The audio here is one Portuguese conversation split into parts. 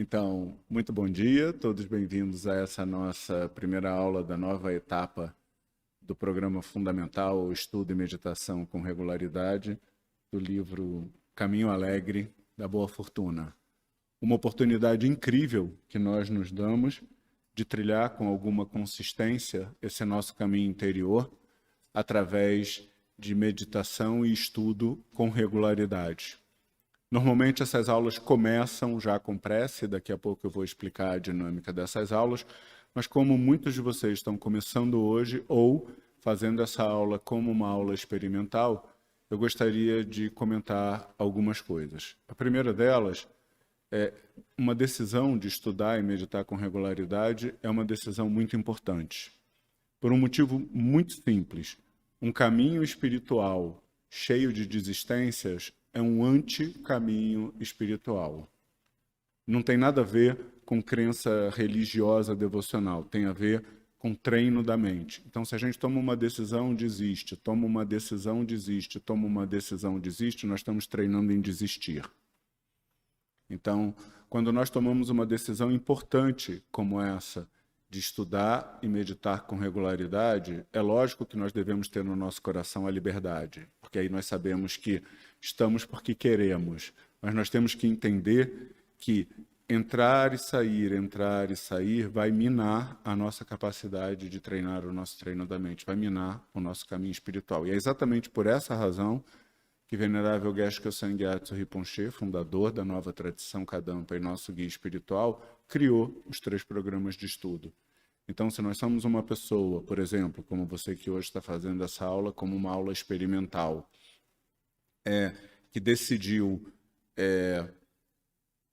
Então, muito bom dia, todos bem-vindos a essa nossa primeira aula da nova etapa do programa Fundamental Estudo e Meditação com Regularidade, do livro Caminho Alegre, da Boa Fortuna. Uma oportunidade incrível que nós nos damos de trilhar com alguma consistência esse nosso caminho interior através de meditação e estudo com regularidade. Normalmente essas aulas começam já com prece, daqui a pouco eu vou explicar a dinâmica dessas aulas, mas como muitos de vocês estão começando hoje ou fazendo essa aula como uma aula experimental, eu gostaria de comentar algumas coisas. A primeira delas é uma decisão de estudar e meditar com regularidade é uma decisão muito importante. Por um motivo muito simples, um caminho espiritual cheio de desistências é um anti-caminho espiritual. Não tem nada a ver com crença religiosa devocional, tem a ver com treino da mente. Então, se a gente toma uma decisão, desiste, toma uma decisão, desiste, toma uma decisão, desiste, nós estamos treinando em desistir. Então, quando nós tomamos uma decisão importante como essa, de estudar e meditar com regularidade, é lógico que nós devemos ter no nosso coração a liberdade, porque aí nós sabemos que estamos porque queremos, mas nós temos que entender que entrar e sair vai minar a nossa capacidade de treinar o nosso treino da mente, vai minar o nosso caminho espiritual. E é exatamente por essa razão que Venerável Geshe Kelsang Gyatso Rinpoche, fundador da nova tradição Kadampa e nosso guia espiritual, criou os 3 programas de estudo. Então, se nós somos uma pessoa, por exemplo, como você que hoje está fazendo essa aula, como uma aula experimental, que decidiu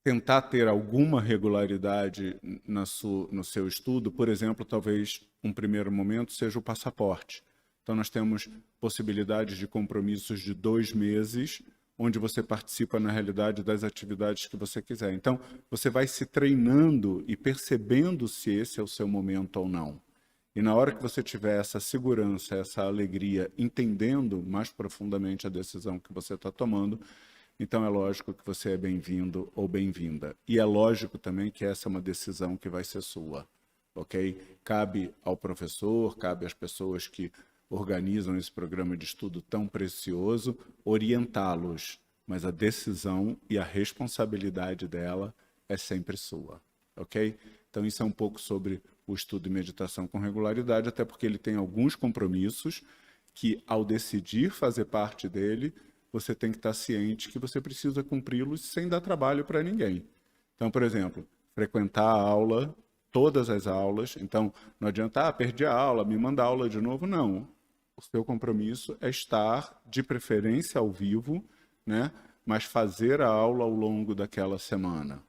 tentar ter alguma regularidade no seu estudo, por exemplo, talvez um primeiro momento seja o passaporte. Então, nós temos possibilidades de compromissos de 2 meses, onde você participa, na realidade, das atividades que você quiser. Então, você vai se treinando e percebendo se esse é o seu momento ou não. E na hora que você tiver essa segurança, essa alegria, entendendo mais profundamente a decisão que você está tomando, então é lógico que você é bem-vindo ou bem-vinda. E é lógico também que essa é uma decisão que vai ser sua, ok? Cabe ao professor, cabe às pessoas que organizam esse programa de estudo tão precioso, orientá-los, mas a decisão e a responsabilidade dela é sempre sua, ok? Então isso é um pouco sobre o estudo e meditação com regularidade, até porque ele tem alguns compromissos que, ao decidir fazer parte dele, você tem que estar ciente que você precisa cumpri-los sem dar trabalho para ninguém. Então, por exemplo, frequentar a aula, todas as aulas. Então, não adianta, perdi a aula, me manda aula de novo. Não. O seu compromisso é estar, de preferência, ao vivo, né? Mas fazer a aula ao longo daquela semana.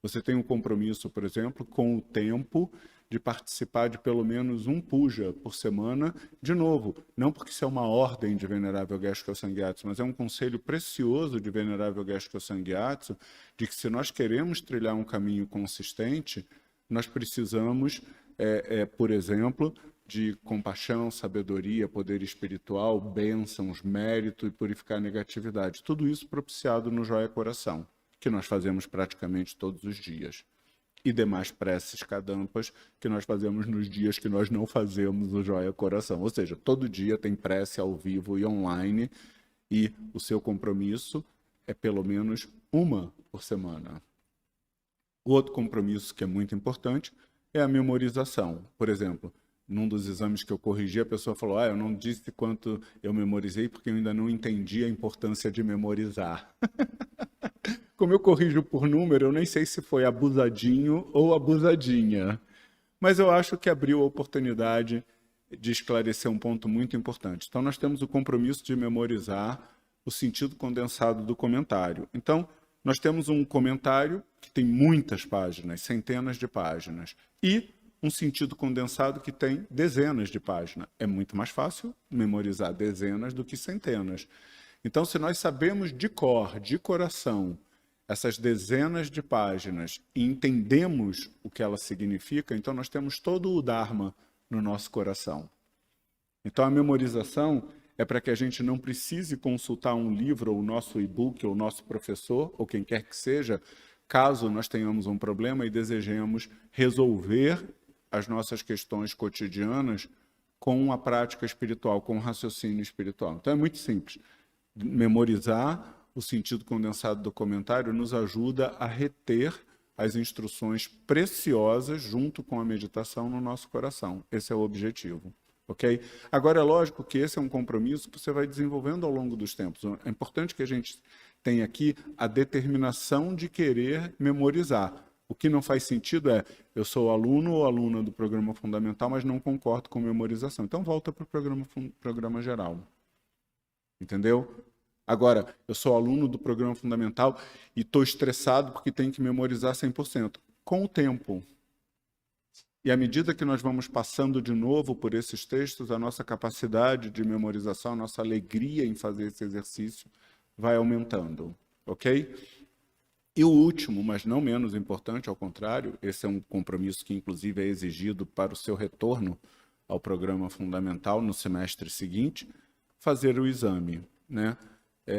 Você tem um compromisso, por exemplo, com o tempo de participar de pelo menos um puja por semana, de novo, não porque isso é uma ordem de Venerável Geshe Kelsang Gyatso, mas é um conselho precioso de Venerável Geshe Kelsang Gyatso, de que se nós queremos trilhar um caminho consistente, nós precisamos, por exemplo, de compaixão, sabedoria, poder espiritual, bênçãos, mérito e purificar a negatividade. Tudo isso propiciado no Joia Coração, que nós fazemos praticamente todos os dias. E demais preces kadampas que nós fazemos nos dias que nós não fazemos o Joia Coração. Ou seja, todo dia tem prece ao vivo e online e o seu compromisso é pelo menos uma por semana. O outro compromisso que é muito importante é a memorização. Por exemplo, num dos exames que eu corrigi, a pessoa falou, eu não disse quanto eu memorizei porque eu ainda não entendi a importância de memorizar. Como eu corrijo por número, eu nem sei se foi abusadinho ou abusadinha. Mas eu acho que abriu a oportunidade de esclarecer um ponto muito importante. Então, nós temos o compromisso de memorizar o sentido condensado do comentário. Então, nós temos um comentário que tem muitas páginas, centenas de páginas, e um sentido condensado que tem dezenas de páginas. É muito mais fácil memorizar dezenas do que centenas. Então, se nós sabemos de cor, de coração, essas dezenas de páginas e entendemos o que elas significam, então nós temos todo o Dharma no nosso coração. Então a memorização é para que a gente não precise consultar um livro, ou o nosso e-book, ou o nosso professor, ou quem quer que seja, caso nós tenhamos um problema e desejemos resolver as nossas questões cotidianas com a prática espiritual, com o raciocínio espiritual. Então é muito simples. Memorizar o sentido condensado do comentário nos ajuda a reter as instruções preciosas junto com a meditação no nosso coração. Esse é o objetivo. Ok? Agora, é lógico que esse é um compromisso que você vai desenvolvendo ao longo dos tempos. É importante que a gente tenha aqui a determinação de querer memorizar. O que não faz sentido é, eu sou aluno ou aluna do programa fundamental, mas não concordo com memorização. Então, volta para o programa geral. Entendeu? Agora, eu sou aluno do programa fundamental e estou estressado porque tenho que memorizar 100%. Com o tempo, e à medida que nós vamos passando de novo por esses textos, a nossa capacidade de memorização, a nossa alegria em fazer esse exercício vai aumentando, ok? E o último, mas não menos importante, ao contrário, esse é um compromisso que inclusive é exigido para o seu retorno ao programa fundamental no semestre seguinte, fazer o exame, né?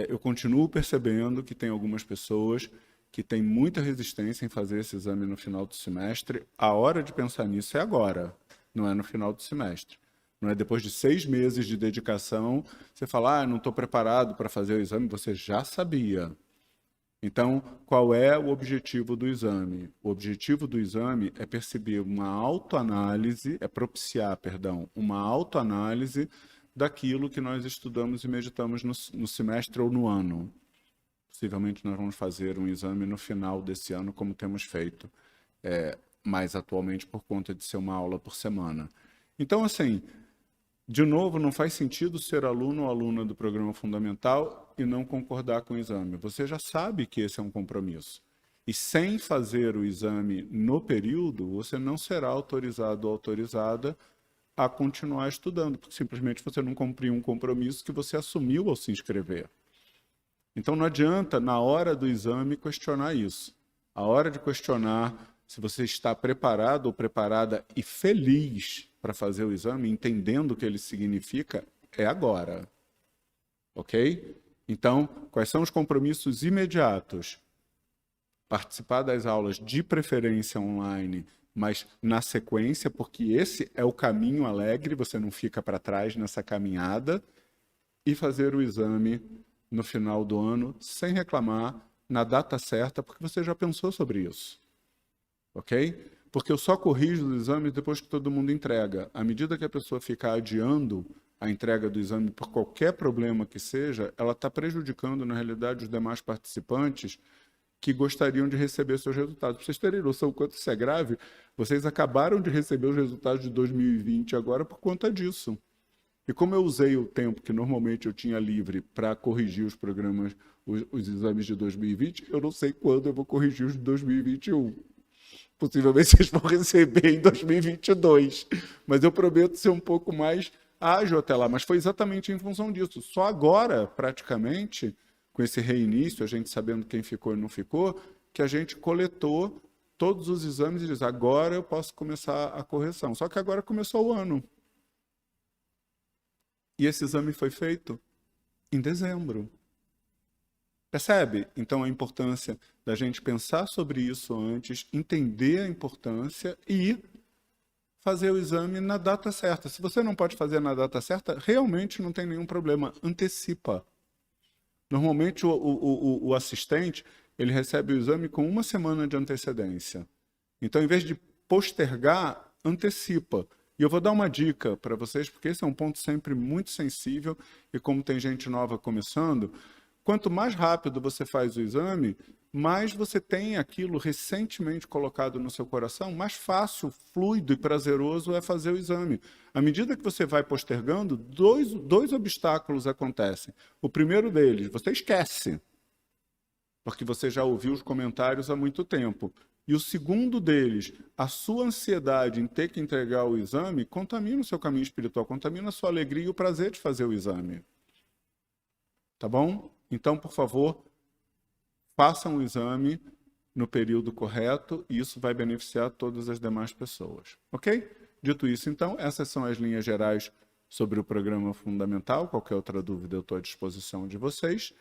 Eu continuo percebendo que tem algumas pessoas que têm muita resistência em fazer esse exame no final do semestre. A hora de pensar nisso é agora, não é no final do semestre. Não é depois de 6 meses de dedicação, você fala, não estou preparado para fazer o exame, você já sabia. Então, qual é o objetivo do exame? O objetivo do exame é perceber uma autoanálise, propiciar, uma autoanálise daquilo que nós estudamos e meditamos no semestre ou no ano. Possivelmente nós vamos fazer um exame no final desse ano, como temos feito mais atualmente por conta de ser uma aula por semana. Então, assim, de novo, não faz sentido ser aluno ou aluna do programa fundamental e não concordar com o exame. Você já sabe que esse é um compromisso. E sem fazer o exame no período, você não será autorizado ou autorizada a continuar estudando, porque simplesmente você não cumpriu um compromisso que você assumiu ao se inscrever. Então não adianta, na hora do exame, questionar isso. A hora de questionar se você está preparado ou preparada e feliz para fazer o exame, entendendo o que ele significa, é agora. Ok? Então, quais são os compromissos imediatos? Participar das aulas de preferência online, mas na sequência, porque esse é o caminho alegre, você não fica para trás nessa caminhada, e fazer o exame no final do ano, sem reclamar, na data certa, porque você já pensou sobre isso. Ok? Porque eu só corrijo os exames depois que todo mundo entrega. À medida que a pessoa ficar adiando a entrega do exame por qualquer problema que seja, ela está prejudicando, na realidade, os demais participantes que gostariam de receber seus resultados. Para vocês terem noção do quanto isso é grave, vocês acabaram de receber os resultados de 2020 agora por conta disso. E como eu usei o tempo que normalmente eu tinha livre para corrigir os programas, os exames de 2020, eu não sei quando eu vou corrigir os de 2021. Possivelmente vocês vão receber em 2022. Mas eu prometo ser um pouco mais ágil até lá. Mas foi exatamente em função disso. Só agora, praticamente, com esse reinício, a gente sabendo quem ficou e não ficou, que a gente coletou todos os exames e diz, agora eu posso começar a correção. Só que agora começou o ano. E esse exame foi feito em dezembro. Percebe? Então, a importância da gente pensar sobre isso antes, entender a importância e fazer o exame na data certa. Se você não pode fazer na data certa, realmente não tem nenhum problema. Antecipa. Normalmente, o assistente, ele recebe o exame com 1 semana de antecedência. Então, em vez de postergar, antecipa. E eu vou dar uma dica para vocês, porque esse é um ponto sempre muito sensível, e como tem gente nova começando, quanto mais rápido você faz o exame, mais você tem aquilo recentemente colocado no seu coração, mais fácil, fluido e prazeroso é fazer o exame. À medida que você vai postergando, dois obstáculos acontecem. O primeiro deles, você esquece, porque você já ouviu os comentários há muito tempo. E o segundo deles, a sua ansiedade em ter que entregar o exame, contamina o seu caminho espiritual, contamina a sua alegria e o prazer de fazer o exame. Tá bom? Então, por favor, façam o exame no período correto e isso vai beneficiar todas as demais pessoas. Ok? Dito isso, então, essas são as linhas gerais sobre o programa fundamental. Qualquer outra dúvida, eu estou à disposição de vocês.